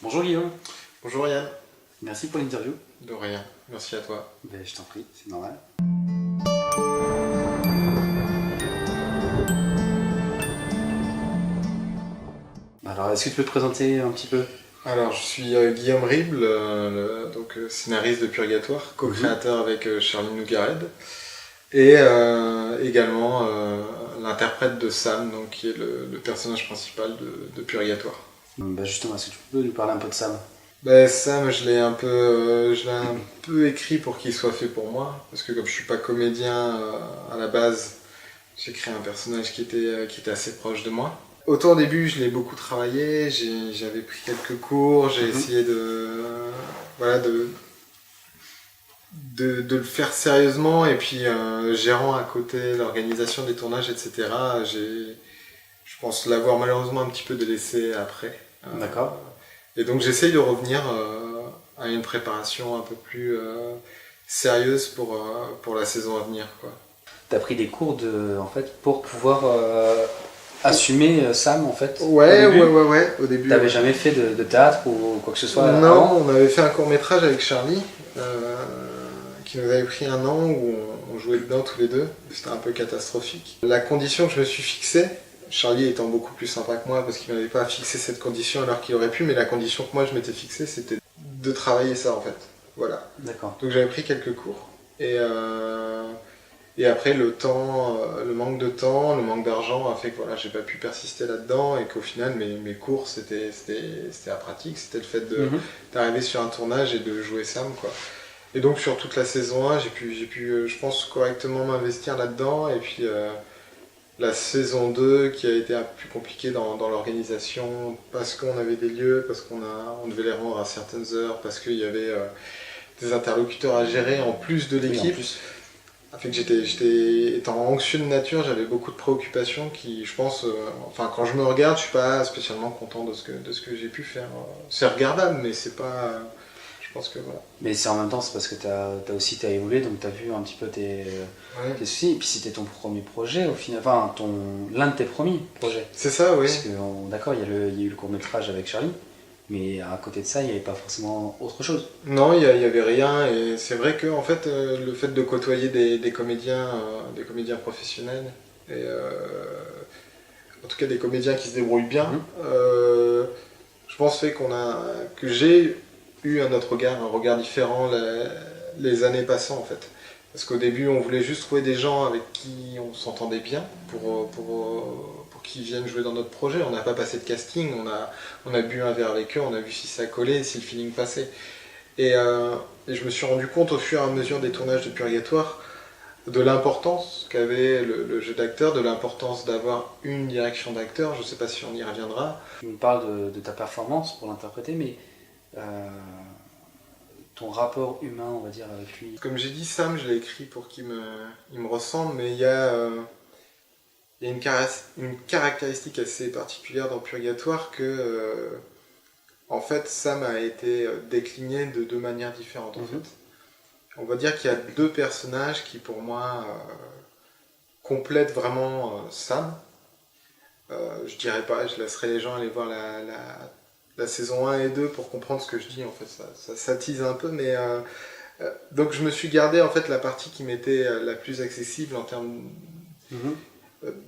Bonjour Guillaume, Bonjour Yann. merci pour l'interview. De rien, merci à toi. Ben, je t'en prie, c'est normal. Alors, est-ce que tu peux te présenter un petit peu? Alors, je suis Guillaume Rible, scénariste de Purgatoire, co-créateur avec Charlie Nougared, et également l'interprète de Sam, donc, qui est le personnage principal de Purgatoire. Ben, justement, est-ce que tu peux nous parler un peu de Sam? Ben, Sam, je l'ai un peu écrit pour qu'il soit fait pour moi, parce que comme je suis pas comédien à la base, j'ai créé un personnage qui était assez proche de moi. Autant au début, je l'ai beaucoup travaillé, j'avais pris quelques cours, j'ai essayé voilà, de le faire sérieusement, et puis gérant à côté l'organisation des tournages, etc. Je pense l'avoir malheureusement un petit peu délaissé après. D'accord. Et donc j'essaye de revenir à une préparation un peu plus sérieuse pour la saison à venir, quoi. Tu as pris des cours en fait, pour pouvoir assumer Sam en fait. Ouais, Au début. ouais, au début. T'avais Ouais. jamais fait de théâtre ou quoi que ce soit Non, avant? on avait fait un court-métrage avec Charlie, qui nous avait pris un an où on jouait dedans tous les deux. C'était un peu catastrophique. La condition que je me suis fixée, Charlie étant beaucoup plus sympa que moi parce qu'il m'avait pas fixé cette condition alors qu'il aurait pu, mais la condition que moi je m'étais fixée, c'était de travailler ça en fait. Voilà. D'accord. Donc j'avais pris quelques cours. Et après, le temps, le manque de temps, le manque d'argent a fait que voilà, j'ai pas pu persister là-dedans et qu'au final, mes cours, c'était la pratique, c'était le fait d'arriver sur un tournage et de jouer Sam, quoi. Et donc, sur toute la saison 1, j'ai pu je pense, correctement m'investir là-dedans. Et puis, la saison 2, qui a été un peu plus compliquée dans l'organisation, parce qu'on avait des lieux, parce on devait les rendre à certaines heures, parce qu'il y avait des interlocuteurs à gérer en plus de Oui, en l'équipe. plus. Fait que étant anxieux de nature, j'avais beaucoup de préoccupations qui, je pense, enfin quand je me regarde, je suis pas spécialement content de ce que j'ai pu faire. C'est regardable, mais c'est pas, je pense que voilà. Mais c'est en même temps, c'est parce que t'as évolué, donc t'as vu un petit peu Ouais. tes soucis. Et puis c'était ton premier projet au final, enfin l'un de tes premiers projets. C'est ça, oui. Parce que, d'accord, il y a eu le court-métrage avec Charlie, mais à côté de ça, il n'y avait pas forcément autre chose. Non, il y avait rien, et c'est vrai que en fait, le fait de côtoyer des comédiens professionnels, et en tout cas des comédiens qui se débrouillent bien, je pense fait que j'ai eu un autre regard, un regard différent les années passant en fait. Parce qu'au début, on voulait juste trouver des gens avec qui on s'entendait bien pour qu'ils viennent jouer dans notre projet. On n'a pas passé de casting, on a bu un verre avec eux, on a vu si ça collait, si le feeling passait. Et je me suis rendu compte au fur et à mesure des tournages de Purgatoire de l'importance qu'avait le jeu d'acteur, de l'importance d'avoir une direction d'acteur. Je ne sais pas si on y reviendra. Tu me parles de ta performance pour l'interpréter, mais ton rapport humain, on va dire, avec lui. Comme j'ai dit, Sam, je l'ai écrit pour qu'il me ressemble, mais il y a une caractéristique assez particulière dans Purgatoire que, en fait, Sam a été décliné de deux manières différentes, en fait. On va dire qu'il y a deux personnages qui, pour moi, complètent vraiment Sam. Je dirais pas, je laisserai les gens aller voir la saison 1 et 2 pour comprendre ce que je dis, en fait, ça s'attise un peu, mais donc je me suis gardé en fait la partie qui m'était la plus accessible en termes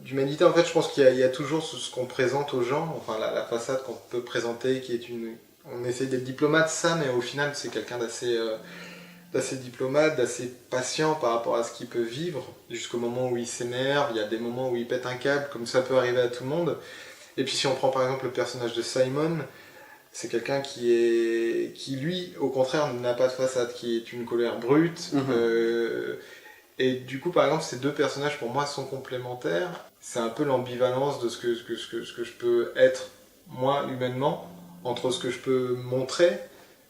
d'humanité. En fait, je pense qu'il y a toujours ce qu'on présente aux gens, enfin la façade qu'on peut présenter, qui est on essaie d'être diplomate, ça, mais au final c'est quelqu'un d'assez diplomate, d'assez patient par rapport à ce qu'il peut vivre, jusqu'au moment où il s'énerve. Il y a des moments où il pète un câble, comme ça peut arriver à tout le monde. Et puis si on prend par exemple le personnage de Simon, c'est quelqu'un qui lui, au contraire, n'a pas de façade, qui est une colère brute. Et du coup, par exemple, ces deux personnages, pour moi, sont complémentaires. C'est un peu l'ambivalence de ce que je peux être, moi, humainement, entre ce que je peux montrer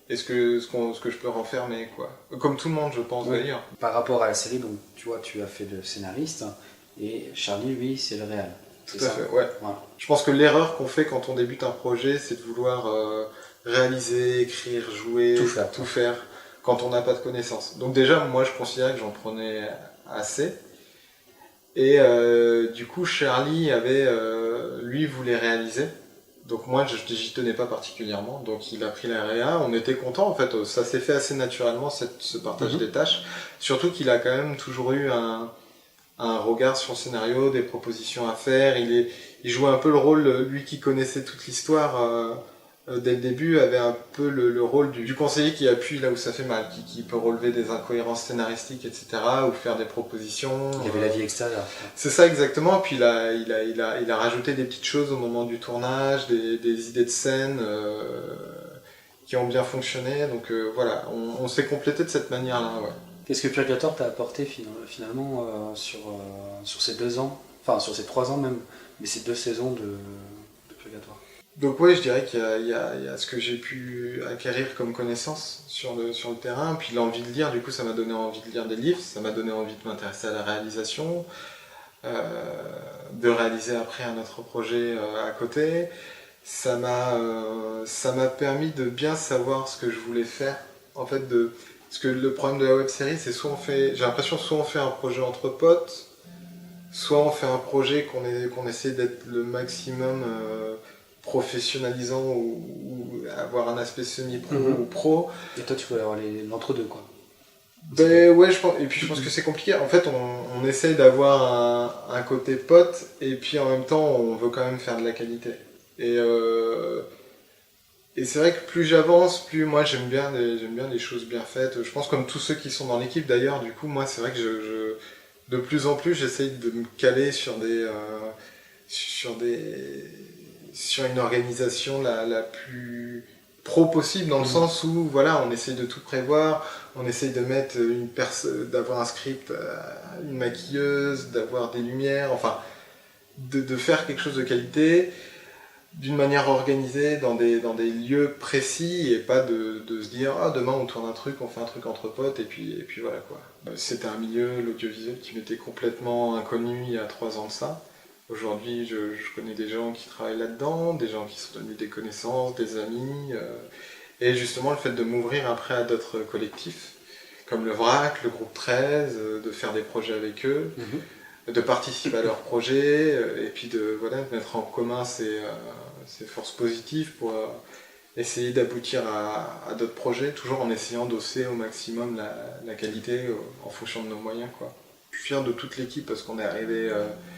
et ce que je peux renfermer, quoi. Comme tout le monde, je pense, d'ailleurs. Par rapport à la série, donc, tu vois, tu as fait le scénariste, et Charlie, lui, c'est le réal. Tout à fait, ouais. Voilà. Je pense que l'erreur qu'on fait quand on débute un projet, c'est de vouloir réaliser, écrire, jouer, tout faire, quand on n'a pas de connaissances. Donc déjà, moi, je considérais que j'en prenais assez. Et du coup, Charlie lui voulait réaliser. Donc moi, j'y tenais pas particulièrement. Donc il a pris la réa. On était content en fait. Ça s'est fait assez naturellement ce partage des tâches. Surtout qu'il a quand même toujours eu un regard sur le scénario, des propositions à faire. Il jouait un peu le rôle, lui qui connaissait toute l'histoire dès le début, avait un peu le rôle du conseiller qui appuie là où ça fait mal, qui peut relever des incohérences scénaristiques, etc., ou faire des propositions. Il y avait la vie extérieure. C'est ça exactement. Puis il a rajouté des petites choses au moment du tournage, des idées de scène qui ont bien fonctionné. Donc voilà, on s'est complété de cette manière-là. Ouais. Qu'est-ce que Purgatoire t'a apporté finalement sur ces 2 ans, enfin sur ces 3 ans même, mais ces 2 saisons de Purgatoire? Donc ouais, je dirais qu'il y a ce que j'ai pu acquérir comme connaissance sur le terrain, puis l'envie de lire, du coup ça m'a donné envie de lire des livres, ça m'a donné envie de m'intéresser à la réalisation, de réaliser après un autre projet à côté. Ça m'a permis de bien savoir ce que je voulais faire, en fait, parce que le problème de la web série, c'est j'ai l'impression soit on fait un projet entre potes, soit on fait un projet qu'on essaie d'être le maximum professionnalisant ou avoir un aspect semi-pro ou pro. Et toi, tu peux avoir l'entre-deux, quoi. Ben ouais, et puis je pense que c'est compliqué. En fait, on essaye d'avoir un côté pote, et puis en même temps, on veut quand même faire de la qualité. Et c'est vrai que plus j'avance, plus moi j'aime bien les choses bien faites. Je pense comme tous ceux qui sont dans l'équipe d'ailleurs, du coup, moi c'est vrai que de plus en plus j'essaye de me caler sur une organisation la plus pro possible, dans le sens où voilà, on essaye de tout prévoir, on essaye de mettre d'avoir un script, une maquilleuse, d'avoir des lumières, enfin de faire quelque chose de qualité d'une manière organisée dans des lieux précis, et pas de se dire ah demain on tourne un truc, on fait un truc entre potes et puis voilà quoi. C'était un milieu, l'audiovisuel, qui m'était complètement inconnu il y a 3 ans de ça. Aujourd'hui, je connais des gens qui travaillent là-dedans, des gens qui sont devenus des connaissances, des amis. Et justement, le fait de m'ouvrir après à d'autres collectifs, comme le VRAC, le groupe 13, de faire des projets avec eux, de participer à leurs projets, et puis de mettre en commun ces forces positives pour essayer d'aboutir à d'autres projets, toujours en essayant d'hausser au maximum la qualité en fonction de nos moyens, quoi. Je suis fier de toute l'équipe parce qu'on est arrivé...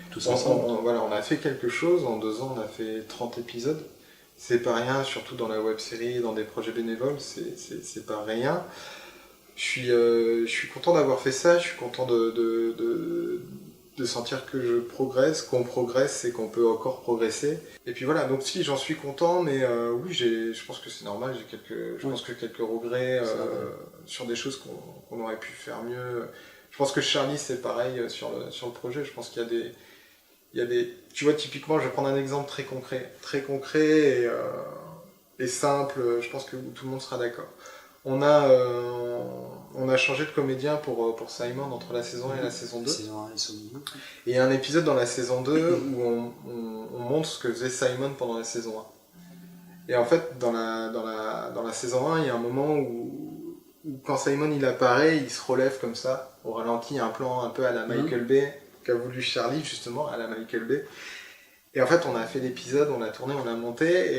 Tous ensemble. On a fait quelque chose, en 2 ans on a fait 30 épisodes. C'est pas rien, surtout dans la web série, dans des projets bénévoles, c'est pas rien. Je suis content d'avoir fait ça, je suis content de sentir que je progresse, qu'on progresse et qu'on peut encore progresser. Et puis voilà, donc si j'en suis content, mais oui, je pense que c'est normal, je pense que quelques regrets sur des choses qu'on aurait pu faire mieux. Je pense que Charlie c'est pareil sur le projet, je pense qu'il y a des... Tu vois, typiquement, je vais prendre un exemple très concret et simple, je pense que tout le monde sera d'accord. On a changé de comédien pour Simon entre la saison 1 et la saison 2. Et il y a un épisode dans la saison 2 où on montre ce que faisait Simon pendant la saison 1. Et en fait, dans la saison 1, il y a un moment où quand Simon il apparaît, il se relève comme ça, au ralenti, un plan un peu à la Michael Bay, qu'a voulu Charlie justement, à la Michael Bay. Et en fait, on a fait l'épisode, on l'a tourné, on l'a monté,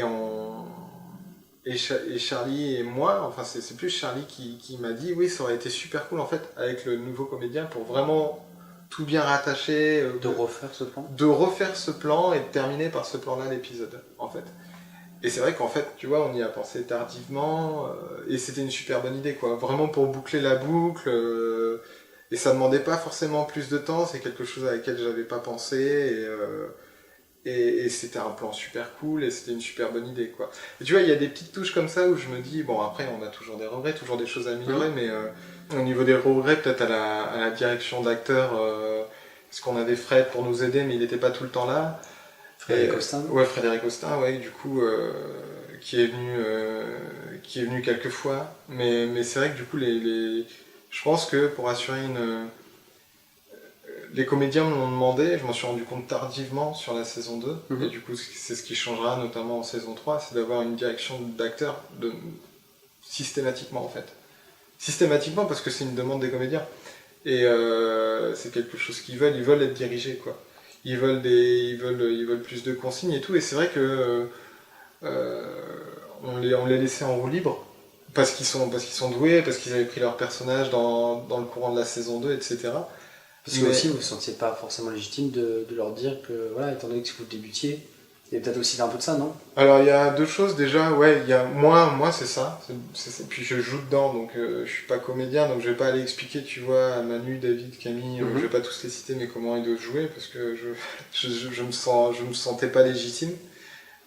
et Charlie et moi, enfin c'est plus Charlie qui m'a dit oui, ça aurait été super cool en fait avec le nouveau comédien pour vraiment tout bien rattacher, de refaire ce plan, et de terminer par ce plan-là l'épisode en fait. Et c'est vrai qu'en fait, tu vois, on y a pensé tardivement, et c'était une super bonne idée quoi, vraiment pour boucler la boucle, et ça demandait pas forcément plus de temps, c'est quelque chose à laquelle j'avais pas pensé, et c'était un plan super cool, et c'était une super bonne idée, quoi. Et tu vois, il y a des petites touches comme ça où je me dis, bon, après, on a toujours des regrets, toujours des choses à améliorer, mais au niveau des regrets, peut-être à la direction d'acteur, parce qu'on avait Fred pour nous aider, mais il n'était pas tout le temps là. Frédéric Austin. Ouais, Frédéric Austin, ouais, du coup, qui est venu quelques fois. Mais c'est vrai que du coup, je pense que pour assurer les comédiens me l'ont demandé, je m'en suis rendu compte tardivement sur la saison 2, et du coup c'est ce qui changera notamment en saison 3, c'est d'avoir une direction d'acteur systématiquement en fait. Systématiquement parce que c'est une demande des comédiens. Et c'est quelque chose qu'ils veulent être dirigés quoi. Ils veulent plus de consignes et tout, et c'est vrai que on les laissait en roue libre parce qu'ils sont doués, parce qu'ils avaient pris leur personnage dans le courant de la saison 2, etc. Parce que aussi, vous ne vous sentiez pas forcément légitime de leur dire que, voilà, étant donné que vous débutiez, il y a peut-être aussi un peu de ça, non? Alors il y a deux choses déjà, ouais, il y a moi c'est ça, puis je joue dedans, donc je suis pas comédien, donc je vais pas aller expliquer, tu vois, à Manu, David, Camille, je vais pas tous les citer, mais comment ils doivent jouer, parce que je me sentais pas légitime.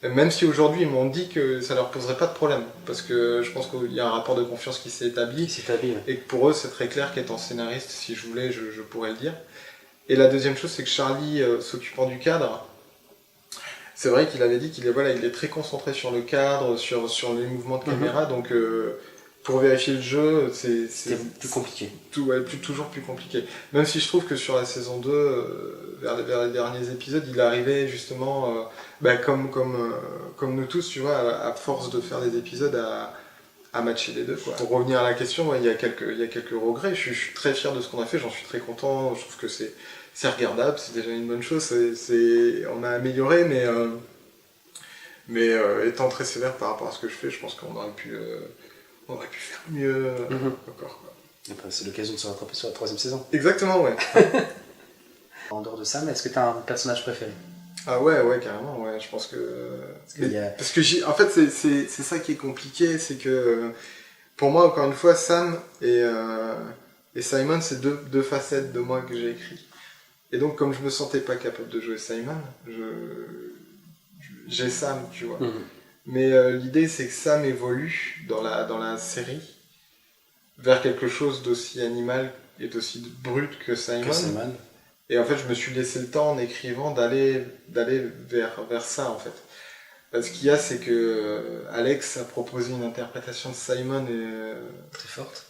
Même si aujourd'hui ils m'ont dit que ça leur poserait pas de problème, parce que je pense qu'il y a un rapport de confiance qui s'est établi, Ouais. et que pour eux c'est très clair qu'étant scénariste, si je voulais, je pourrais le dire. Et la deuxième chose, c'est que Charlie, s'occupant du cadre, c'est vrai qu'il avait dit qu'il est très concentré sur le cadre, sur les mouvements de caméra, donc pour vérifier le jeu, c'était plus compliqué. Toujours plus compliqué. Même si je trouve que sur la saison 2, vers les derniers épisodes, il arrivait justement, comme nous tous, tu vois, à force de faire des épisodes, à matcher les deux, quoi. Pour revenir à la question, ouais, il y a quelques regrets. Je suis très fier de ce qu'on a fait, j'en suis très content. Je trouve que c'est regardable, c'est déjà une bonne chose. On a amélioré, mais étant très sévère par rapport à ce que je fais, je pense qu'on aurait pu faire mieux encore, quoi. C'est l'occasion de se rattraper sur la 3e saison. Exactement, ouais. En dehors de ça, mais est-ce que tu as un personnage préféré? Ah ouais, carrément, ouais. Je pense que... Parce que en fait, c'est ça qui est compliqué, c'est que pour moi, encore une fois, Sam et Simon, c'est deux facettes de moi que j'ai écrit. Et donc, comme je me sentais pas capable de jouer Simon, j'ai Sam, tu vois. Mais l'idée, c'est que Sam évolue dans la série vers quelque chose d'aussi animal et d'aussi brut que Simon. Et en fait, je me suis laissé le temps en écrivant d'aller vers ça, en fait. Ce qu'il y a, c'est que Alex a proposé une interprétation de Simon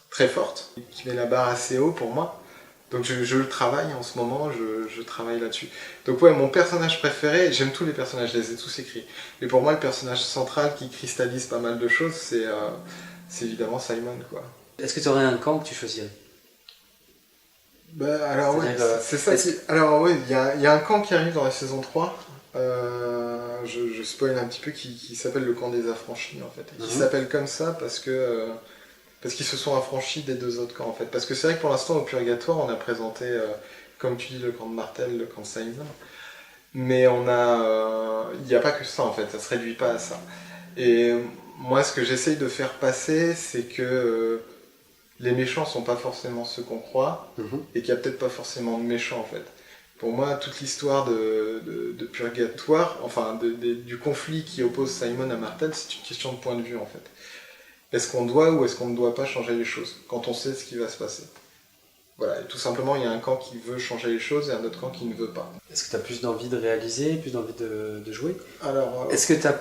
très forte, qui met la barre assez haut pour moi. Donc je le travaille en ce moment, je travaille là-dessus. Donc ouais, mon personnage préféré, j'aime tous les personnages, je les ai tous écrits. Mais pour moi, le personnage central qui cristallise pas mal de choses, c'est évidemment Simon, quoi. Est-ce que tu aurais un camp que tu choisirais? Alors ouais, c'est ça. Alors ouais, il y a un camp qui arrive dans la saison 3. Je spoil un petit peu, qui s'appelle le camp des affranchis, en fait. Et qui s'appelle comme ça parce qu'ils se sont affranchis des deux autres camps, en fait. Parce que c'est vrai que pour l'instant, au Purgatoire, on a présenté, comme tu dis, le camp de Martel, le camp de Simon. Mais il n'y a pas que ça, en fait. Ça se réduit pas à ça. Et moi, ce que j'essaye de faire passer, c'est que les méchants sont pas forcément ceux qu'on croit, et qu'il y a peut-être pas forcément de méchants, en fait. Pour moi, toute l'histoire de Purgatoire, enfin du conflit qui oppose Simon à Martel, c'est une question de point de vue, en fait. Est-ce qu'on doit ou est-ce qu'on ne doit pas changer les choses quand on sait ce qui va se passer? Voilà, et tout simplement, il y a un camp qui veut changer les choses et un autre camp qui ne veut pas. Est-ce que tu as plus d'envie de réaliser, plus d'envie de jouer? Alors, est-ce que tu as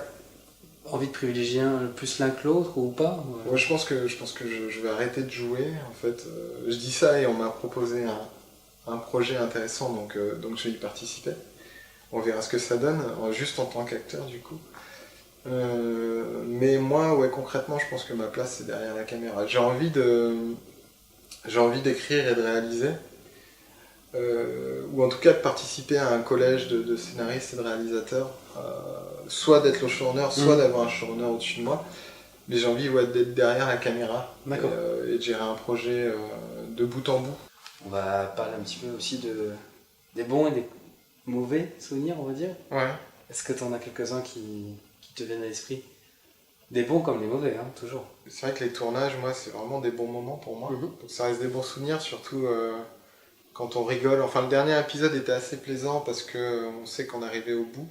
envie de privilégier plus l'un que l'autre ou pas? Ouais, je pense que je vais arrêter de jouer, en fait. Je dis ça et on m'a proposé un projet intéressant, donc je vais y participer. On verra ce que ça donne, juste en tant qu'acteur, du coup. Mais moi, ouais, concrètement, je pense que ma place, c'est derrière la caméra. J'ai envie d'écrire et de réaliser, ou en tout cas de participer à un collège de scénaristes et de réalisateurs, soit d'être le showrunner, soit d'avoir un showrunner au-dessus de moi. Mais j'ai envie d'être derrière la caméra et de gérer un projet de bout en bout. On va parler un petit peu aussi des bons et des mauvais souvenirs, on va dire. Ouais. Est-ce que tu en as quelques-uns qui te viennent à l'esprit? Des bons comme les mauvais, hein, toujours. C'est vrai que les tournages, moi, c'est vraiment des bons moments pour moi. Donc ça reste des bons souvenirs, surtout quand on rigole. Enfin, le dernier épisode était assez plaisant parce qu'on sait qu'on arrivait au bout.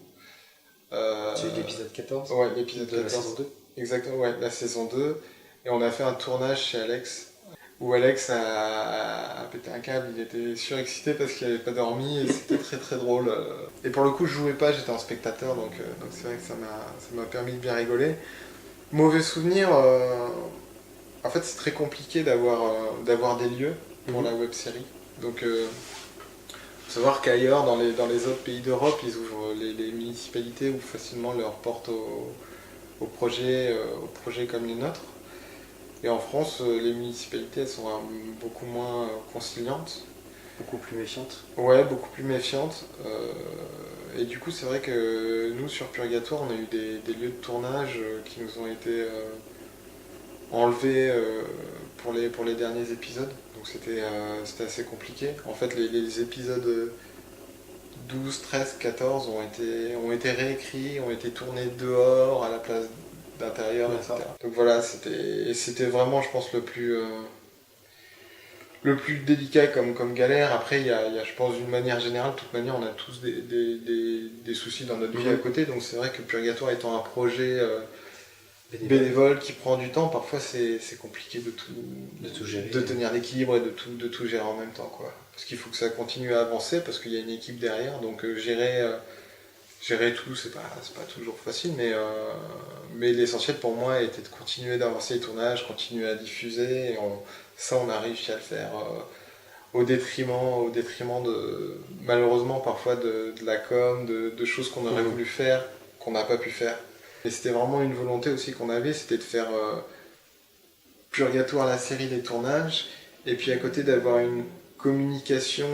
Tu as eu l'épisode 14? Ouais, l'épisode 14. La saison 2. Exactement, ouais, la saison 2. Et on a fait un tournage chez Alex, où Alex a pété un câble, il était surexcité parce qu'il n'avait pas dormi, et c'était très très drôle. Et pour le coup, je jouais pas, j'étais un spectateur, donc c'est vrai que ça m'a permis de bien rigoler. Mauvais souvenir, en fait c'est très compliqué d'avoir des lieux pour la web-série. Donc faut savoir qu'ailleurs, dans les autres pays d'Europe, ils ouvrent les municipalités ouvrent facilement leurs portes aux projets comme les nôtres. Et en France, les municipalités elles sont beaucoup moins conciliantes. Beaucoup plus méfiante. Ouais, beaucoup plus méfiante. Et du coup, c'est vrai que nous, sur Purgatoire, on a eu des lieux de tournage qui nous ont été enlevés pour les derniers épisodes. Donc c'était assez compliqué. En fait, les épisodes 12, 13, 14 ont été réécrits, ont été tournés dehors à la place d'intérieur, etc. Donc voilà, c'était vraiment, je pense, le plus délicat comme galère. Après, il y a, je pense, d'une manière générale, de toute manière, on a tous des soucis dans notre vie à côté. Donc c'est vrai que Purgatoire étant un projet bénévole qui prend du temps, parfois c'est compliqué de tout gérer, de tenir l'équilibre et de tout gérer en même temps, quoi. Parce qu'il faut que ça continue à avancer, parce qu'il y a une équipe derrière. Donc gérer tout, c'est pas toujours facile, mais l'essentiel pour moi était de continuer d'avancer les tournages, continuer à diffuser. Ça, on a réussi à le faire au détriment de, malheureusement parfois de la com, de choses qu'on aurait voulu faire, qu'on n'a pas pu faire. Et c'était vraiment une volonté aussi qu'on avait, c'était de faire Purgatoire, la série des tournages, et puis à côté d'avoir une communication,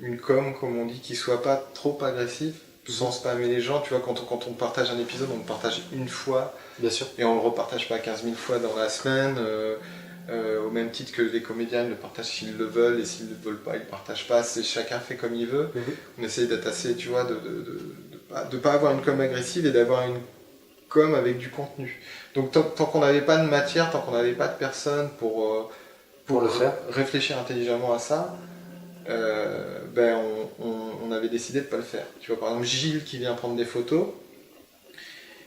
une com, comme on dit, qui soit pas trop agressive, sans spammer les gens. Tu vois, quand on partage un épisode, on le partage une fois. Bien sûr. Et on le repartage pas 15 000 fois dans la semaine, au même titre que les comédiens le partagent s'ils le veulent, et s'ils ne le veulent pas, ils le partagent pas. Chacun fait comme il veut. On essaye d'être assez, tu vois, de pas avoir une com agressive et d'avoir une com avec du contenu. Donc tant qu'on n'avait pas de matière, tant qu'on n'avait pas de personne pour le faire, réfléchir intelligemment à ça, on avait décidé de ne pas le faire. Tu vois, par exemple, Gilles qui vient prendre des photos,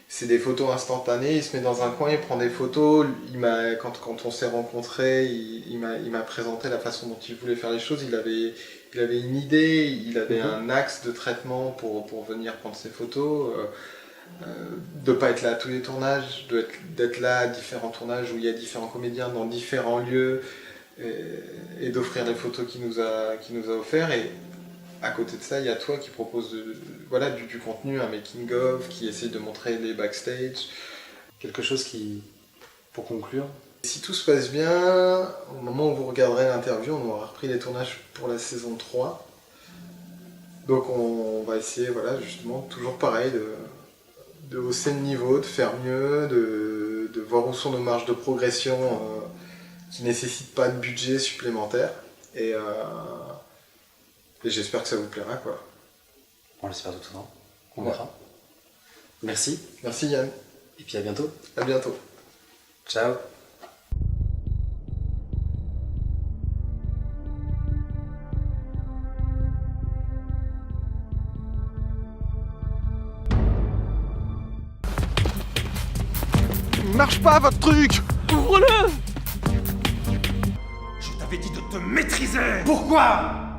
c'est des photos instantanées, il se met dans un coin, il prend des photos. Quand on s'est rencontrés, il m'a présenté la façon dont il voulait faire les choses. Il avait une idée, il avait un axe de traitement pour venir prendre ses photos. De ne pas être là à tous les tournages, d'être là à différents tournages où il y a différents comédiens dans différents lieux, et d'offrir les photos qu'il nous a offert. Et à côté de ça, il y a toi qui propose du contenu, un making-of, qui essaie de montrer les backstage. Quelque chose pour conclure. Si tout se passe bien, au moment où vous regarderez l'interview, on aura repris les tournages pour la saison 3. Donc on va essayer, justement, toujours pareil, de hausser le niveau, de faire mieux, de voir où sont nos marges de progression qui ne nécessitent pas de budget supplémentaire. Et j'espère que ça vous plaira, quoi. On l'espère tout autant. On verra. Merci. Merci Yann. Et puis à bientôt. À bientôt. Ciao. Il marche pas votre truc! Ouvre-le! Je t'avais dit de te maîtriser! Pourquoi?